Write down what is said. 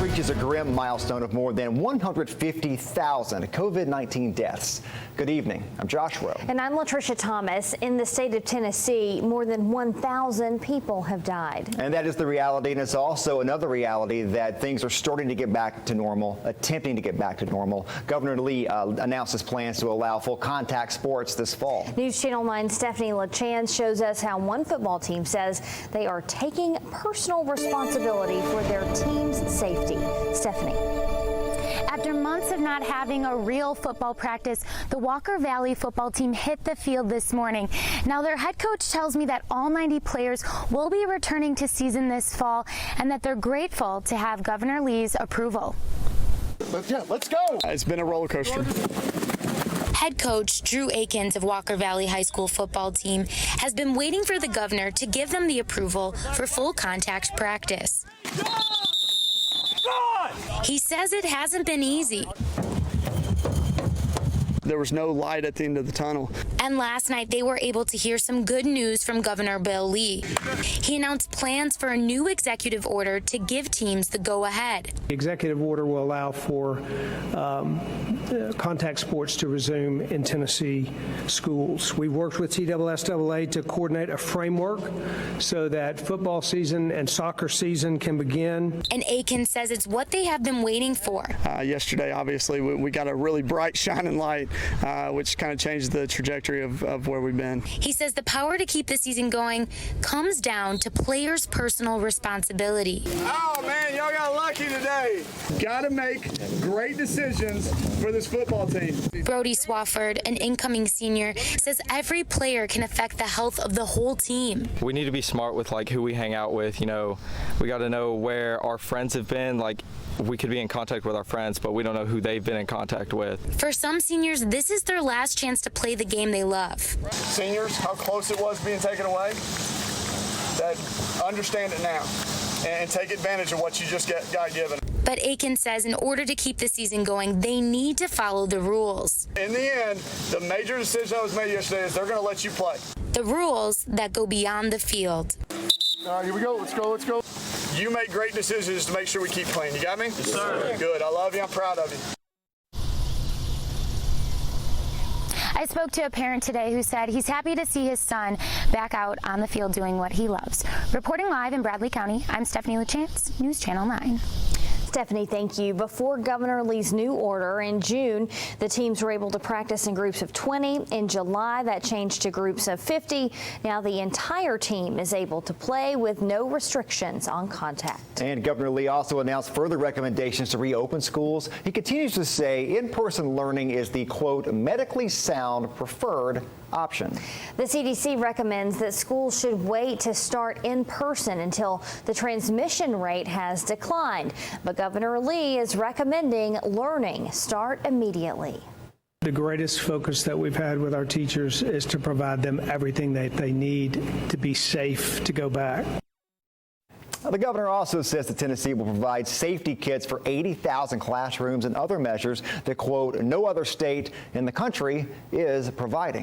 reaches a grim milestone of more than 150,000 COVID-19 deaths. Good evening. I'm Josh Rowe. And I'm Latricia Thomas. In the state of Tennessee, more than 1,000 people have died. And that is the reality, and it's also another reality that things are starting to get back to normal, attempting to get back to normal. Governor Lee announced his plans to allow full contact sports this fall. News Channel 9's Stephanie LaChance shows us how one football team says they are taking personal responsibility for their team's safety. Stephanie. After months of not having a real football practice, the Walker Valley football team hit the field this morning. Now, their head coach tells me that all 90 players will be returning to season this fall and that they're grateful to have Governor Lee's approval. Let's go. It's been a roller coaster. Head coach Drew Akins of Walker Valley High School football team has been waiting for the governor to give them the approval for full contact practice. He says it hasn't been easy. There was no light at the end of the tunnel. And last night they were able to hear some good news from Governor Bill Lee. He announced plans for a new executive order to give teams the go-ahead. The executive order will allow for contact sports to resume in Tennessee schools. We worked with TSSAA to coordinate a framework so that football season and soccer season can begin. And Aiken says it's what they have been waiting for. Yesterday, obviously, we got a really bright, shining light, which kind of changed the trajectory of where we've been. He says the power to keep the season going comes down to players' personal responsibility. Oh, man, y'all got lucky today. Got to make great decisions for this football team. Brody Swafford, an incoming senior, says every player can affect the health of the whole team. We need to be smart with who we hang out with. We got to know where our friends have been. We could be in contact with our friends, but we don't know who they've been in contact with. For some seniors, this is their last chance to play the game they love. Seniors, how close it was being taken away, that understand it now and take advantage of what you just got given. But Aiken says in order to keep the season going, they need to follow the rules. In the end, the major decision that was made yesterday is they're going to let you play. The rules that go beyond the field. All right, here we go. Let's go. You make great decisions to make sure we keep playing. You got me? Yes, sir. Good. I love you. I'm proud of you. I spoke to a parent today who said he's happy to see his son back out on the field doing what he loves. Reporting live in Bradley County, I'm Stephanie LaChance, News Channel 9. Stephanie, thank you. Before Governor Lee's new order in June, the teams were able to practice in groups of 20. In July, that changed to groups of 50. Now the entire team is able to play with no restrictions on contact. And Governor Lee also announced further recommendations to reopen schools. He continues to say in-person learning is the, quote, medically sound preferred option. The CDC recommends that schools should wait to start in person until the transmission rate has declined. But Governor Lee is recommending learning start immediately. The greatest focus that we've had with our teachers is to provide them everything that they need to be safe to go back. The governor also says that Tennessee will provide safety kits for 80,000 classrooms and other measures that, quote, no other state in the country is providing.